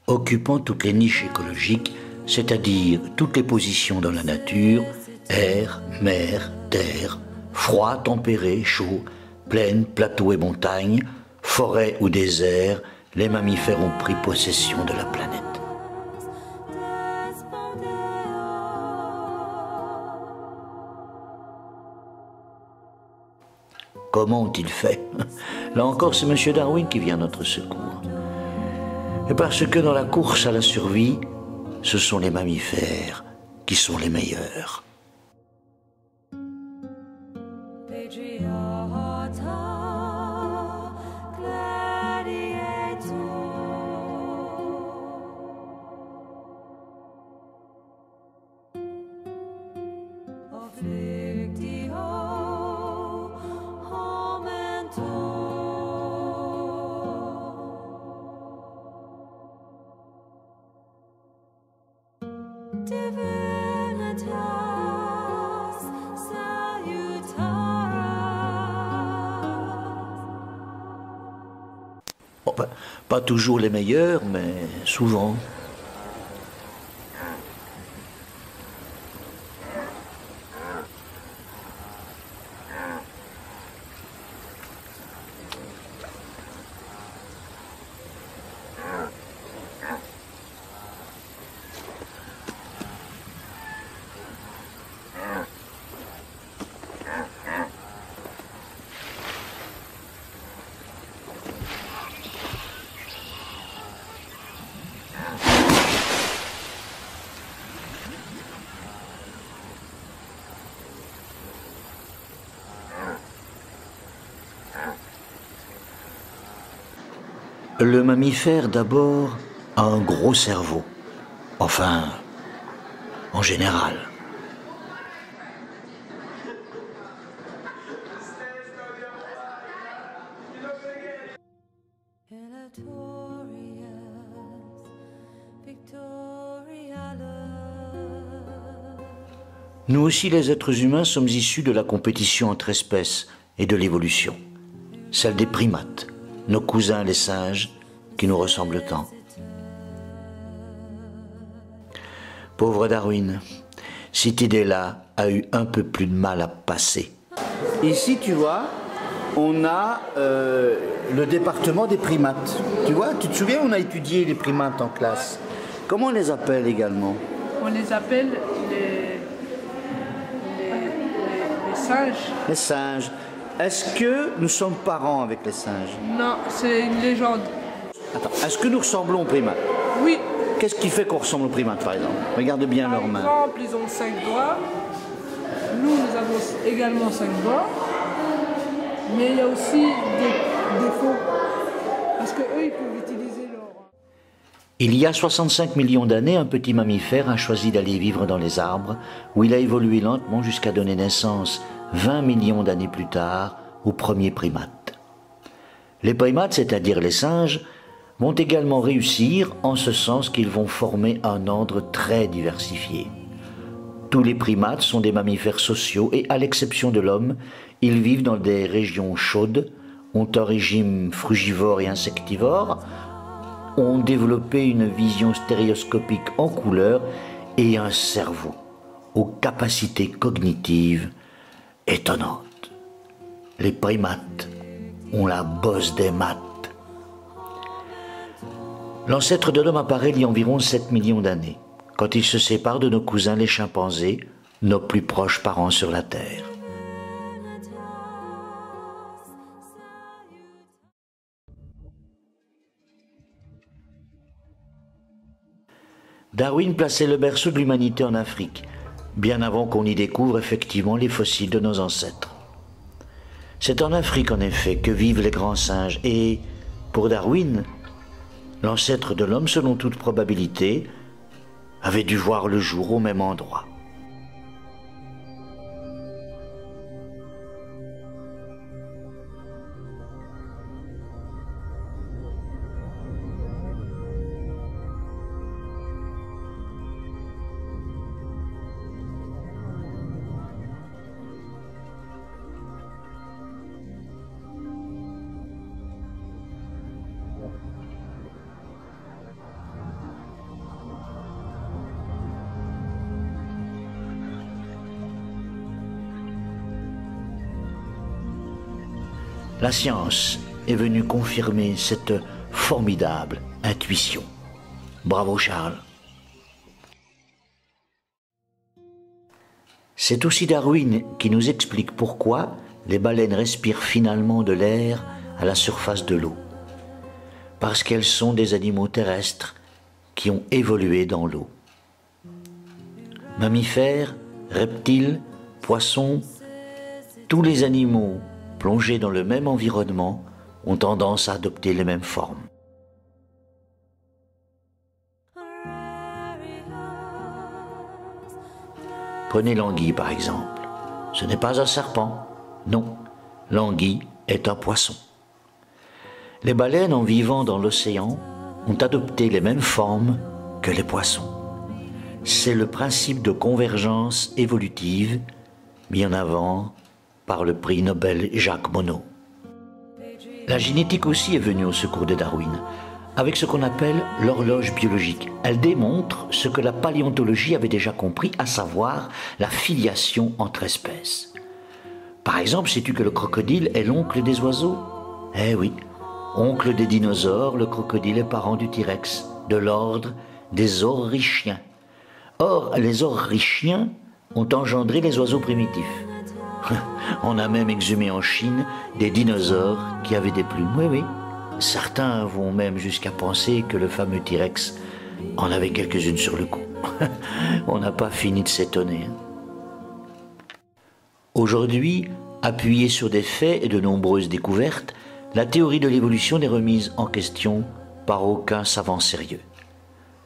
Occupant toutes les niches écologiques, c'est-à-dire toutes les positions dans la nature, air, mer, terre, froid, tempéré, chaud, plaine, plateau et montagne, forêt ou désert, les mammifères ont pris possession de la planète. Comment ont-ils fait? Là encore, c'est M. Darwin qui vient à notre secours. Et parce que dans la course à la survie, ce sont les mammifères qui sont les meilleurs. Bon, pas toujours les meilleurs, mais souvent. Le mammifère, d'abord, a un gros cerveau. Enfin, en général. Nous aussi, les êtres humains, sommes issus de la compétition entre espèces et de l'évolution. Celle des primates, nos cousins les singes, qui nous ressemblent tant. Pauvre Darwin, cette idée-là a eu un peu plus de mal à passer. Ici, tu vois, on a le département des primates. Tu vois, tu te souviens, on a étudié les primates en classe. Comment on les appelle également? On les appelle les singes. Les singes. Est-ce que nous sommes parents avec les singes? Non, c'est une légende. Attends, est-ce que nous ressemblons aux primates? Oui. Qu'est-ce qui fait qu'on ressemble aux primates, par exemple? Regarde bien leurs mains. Par exemple, ils ont 5 doigts. Nous avons également 5 doigts. Mais il y a aussi des défauts. Parce qu'eux, ils peuvent utiliser leur... Il y a 65 millions d'années, un petit mammifère a choisi d'aller vivre dans les arbres, où il a évolué lentement jusqu'à donner naissance, 20 millions d'années plus tard, aux premiers primates. Les primates, c'est-à-dire les singes, vont également réussir en ce sens qu'ils vont former un ordre très diversifié. Tous les primates sont des mammifères sociaux et, à l'exception de l'homme, ils vivent dans des régions chaudes, ont un régime frugivore et insectivore, ont développé une vision stéréoscopique en couleur et un cerveau aux capacités cognitives étonnantes. Les primates ont la bosse des maths. L'ancêtre de l'homme apparaît il y a environ 7 millions d'années, quand il se sépare de nos cousins les chimpanzés, nos plus proches parents sur la Terre. Darwin plaçait le berceau de l'humanité en Afrique, bien avant qu'on y découvre effectivement les fossiles de nos ancêtres. C'est en Afrique, en effet, que vivent les grands singes et, pour Darwin, l'ancêtre de l'homme, selon toute probabilité, avait dû voir le jour au même endroit. La science est venue confirmer cette formidable intuition. Bravo Charles. C'est aussi Darwin qui nous explique pourquoi les baleines respirent finalement de l'air à la surface de l'eau. Parce qu'elles sont des animaux terrestres qui ont évolué dans l'eau. Mammifères, reptiles, poissons, tous les animaux plongés dans le même environnement ont tendance à adopter les mêmes formes. Prenez l'anguille par exemple. Ce n'est pas un serpent, non. L'anguille est un poisson. Les baleines, en vivant dans l'océan, ont adopté les mêmes formes que les poissons. C'est le principe de convergence évolutive mis en avant par le prix Nobel Jacques Monod. La génétique aussi est venue au secours de Darwin, avec ce qu'on appelle l'horloge biologique. Elle démontre ce que la paléontologie avait déjà compris, à savoir la filiation entre espèces. Par exemple, sais-tu que le crocodile est l'oncle des oiseaux? Eh oui, oncle des dinosaures, le crocodile est parent du T-Rex, de l'ordre des Aurorichiens. Or, les Aurorichiens ont engendré les oiseaux primitifs. On a même exhumé en Chine des dinosaures qui avaient des plumes. Oui, oui. Certains vont même jusqu'à penser que le fameux T-Rex en avait quelques-unes sur le cou. On n'a pas fini de s'étonner. Aujourd'hui, appuyée sur des faits et de nombreuses découvertes, la théorie de l'évolution n'est remise en question par aucun savant sérieux.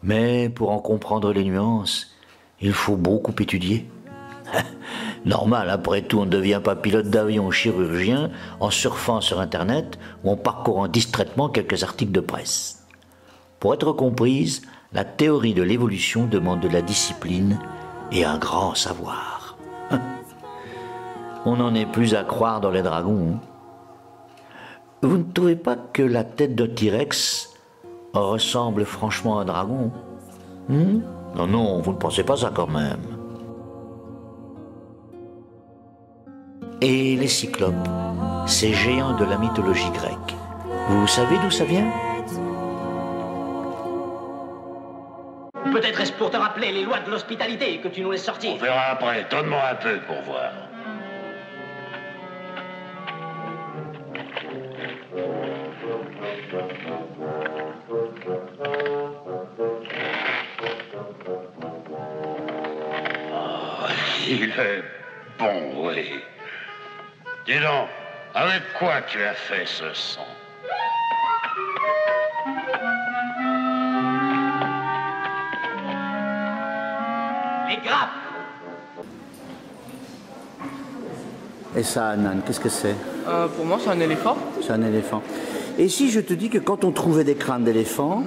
Mais pour en comprendre les nuances, il faut beaucoup étudier. Normal, après tout, on ne devient pas pilote d'avion ou chirurgien en surfant sur Internet ou en parcourant distraitement quelques articles de presse. Pour être comprise, la théorie de l'évolution demande de la discipline et un grand savoir. On n'en est plus à croire dans les dragons. Vous ne trouvez pas que la tête d'un T-Rex ressemble franchement à un dragon? Non, non, vous ne pensez pas ça quand même. Et les cyclopes, ces géants de la mythologie grecque, vous savez d'où ça vient? Peut-être est-ce pour te rappeler les lois de l'hospitalité que tu nous laisses sortir. On verra après, donne-moi un peu pour voir. Oh, il est bon, oui. Dis donc, avec quoi tu as fait ce sang? Les grappes. Et ça, Nan, qu'est-ce que c'est? Pour moi, c'est un éléphant. C'est un éléphant. Et si je te dis que quand on trouvait des crânes d'éléphants,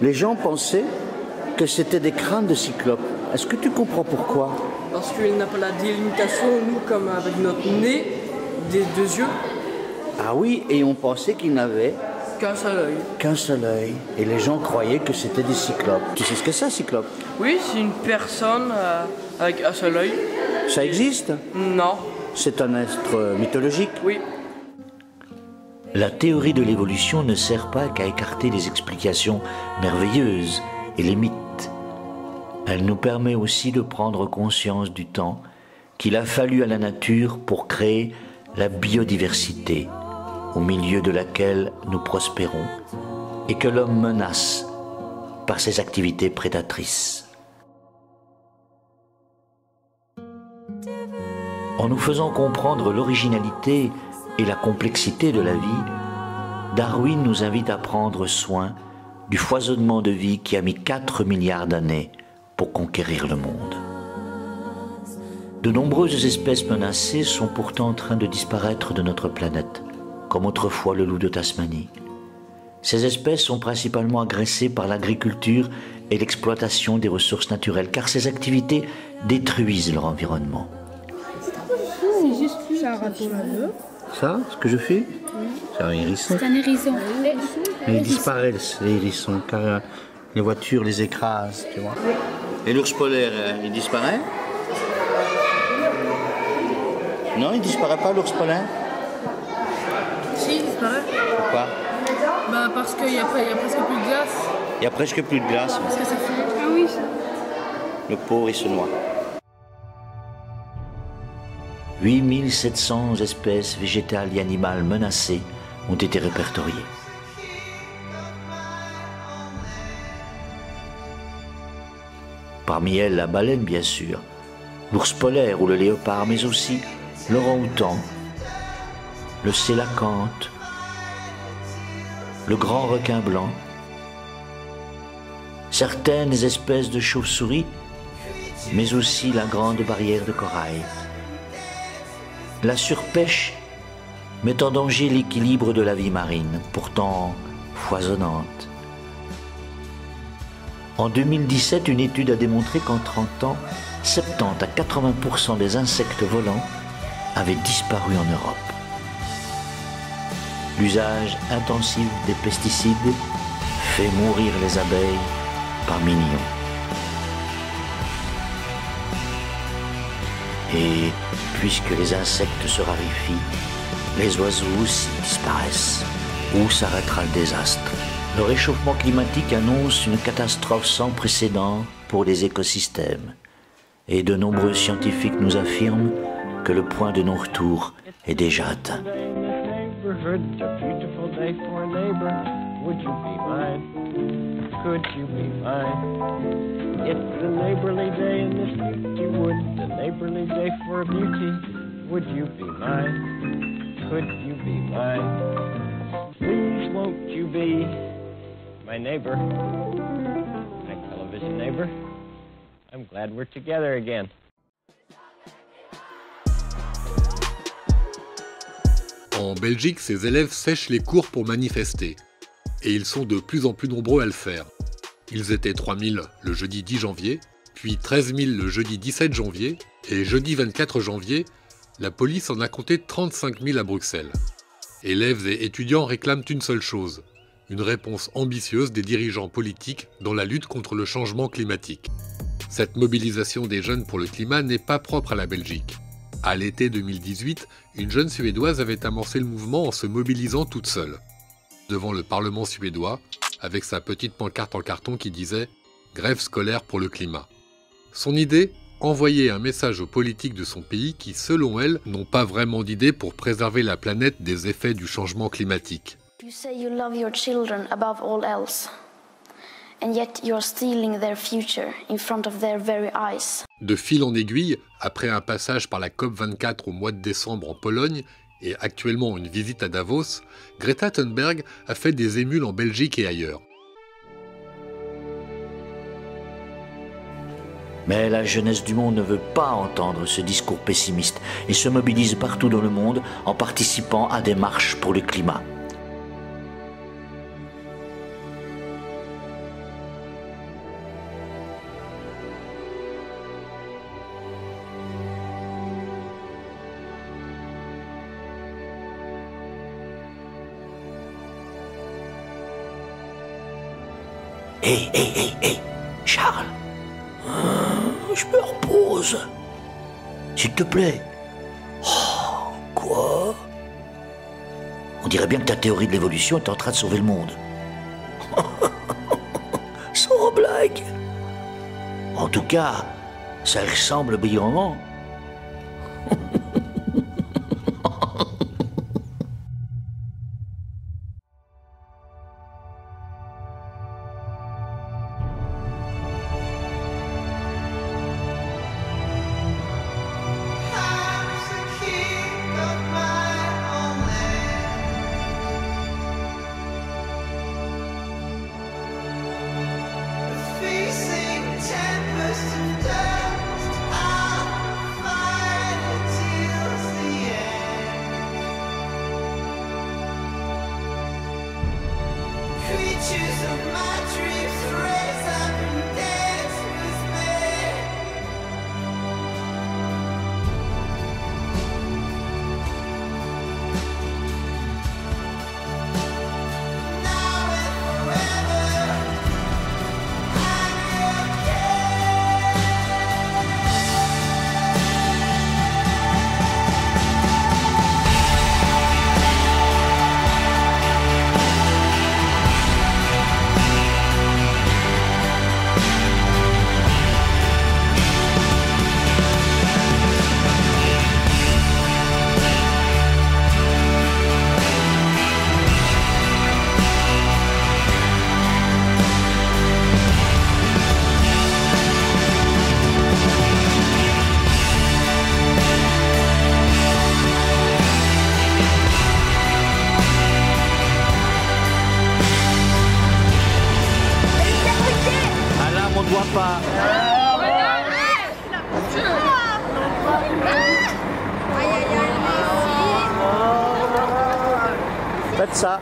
les gens pensaient que c'était des crânes de cyclopes. Est-ce que tu comprends pourquoi? Parce qu'il n'a pas la délimitation, nous, comme avec notre nez, des deux yeux. Ah oui, et on pensait qu'ils n'avaient Qu'un seul œil. qu'un seul œil. Et les gens croyaient que c'était des cyclopes. Tu sais ce que c'est, un cyclope? Oui, c'est une personne avec un seul œil. Ça existe? Non. C'est un être mythologique? Oui. La théorie de l'évolution ne sert pas qu'à écarter les explications merveilleuses et les mythes. Elle nous permet aussi de prendre conscience du temps qu'il a fallu à la nature pour créer la biodiversité au milieu de laquelle nous prospérons et que l'homme menace par ses activités prédatrices. En nous faisant comprendre l'originalité et la complexité de la vie, Darwin nous invite à prendre soin du foisonnement de vie qui a mis 4 milliards d'années pour conquérir le monde. De nombreuses espèces menacées sont pourtant en train de disparaître de notre planète, comme autrefois le loup de Tasmanie. Ces espèces sont principalement agressées par l'agriculture et l'exploitation des ressources naturelles, car ces activités détruisent leur environnement. C'est juste un raton laveur. Ça, ce que je fais? C'est un hérisson. C'est un hérisson. Mais ils disparaissent, les hérissons, car les voitures les écrasent, tu vois. Et l'ours polaire, il disparaît? Non, il disparaît pas, l'ours polaire? Si, Parce qu'il y a presque plus de glace. Il y a presque plus de glace. Parce que ça fume. Ah oui, ça. Le pauvre, il se noie. 8700 espèces végétales et animales menacées ont été répertoriées. Parmi elles, la baleine, bien sûr, l'ours polaire ou le léopard, mais aussi l'orang-outan, le sélacanthe, le grand requin blanc, certaines espèces de chauves-souris, mais aussi la grande barrière de corail. La surpêche met en danger l'équilibre de la vie marine, pourtant foisonnante. En 2017, une étude a démontré qu'en 30 ans, 70 à 80% des insectes volants avaient disparu en Europe. L'usage intensif des pesticides fait mourir les abeilles par millions. Et puisque les insectes se raréfient, les oiseaux aussi disparaissent. Où s'arrêtera le désastre? Le réchauffement climatique annonce une catastrophe sans précédent pour les écosystèmes. Et de nombreux scientifiques nous affirment que le point de non-retour est déjà atteint. It's a neighborly day in this beauty wood, a neighborly day for beauty. Would you be mine? Could you be mine? Please won't you be my neighbor, my television neighbor? I'm glad we're together again. En Belgique, ces élèves sèchent les cours pour manifester. Et ils sont de plus en plus nombreux à le faire. Ils étaient 3000 le jeudi 10 janvier, puis 13 000 le jeudi 17 janvier, et jeudi 24 janvier, la police en a compté 35 000 à Bruxelles. Élèves et étudiants réclament une seule chose, une réponse ambitieuse des dirigeants politiques dans la lutte contre le changement climatique. Cette mobilisation des jeunes pour le climat n'est pas propre à la Belgique. À l'été 2018, une jeune Suédoise avait amorcé le mouvement en se mobilisant toute seule. Devant le Parlement suédois, avec sa petite pancarte en carton qui disait « Grève scolaire pour le climat ». Son idée ? Envoyer un message aux politiques de son pays qui, selon elle, n'ont pas vraiment d'idée pour préserver la planète des effets du changement climatique. You say you love your children above all else, and yet you're stealing their future in front of their very eyes. De fil en aiguille, après un passage par la COP24 au mois de décembre en Pologne, et actuellement une visite à Davos, Greta Thunberg a fait des émules en Belgique et ailleurs. Mais la jeunesse du monde ne veut pas entendre ce discours pessimiste et se mobilise partout dans le monde en participant à des marches pour le climat. Hé, Charles, je me repose. S'il te plaît. Oh, quoi? On dirait bien que ta théorie de l'évolution est en train de sauver le monde. Sans blague. En tout cas, ça ressemble brillamment. on ne voit pas. Faites ça.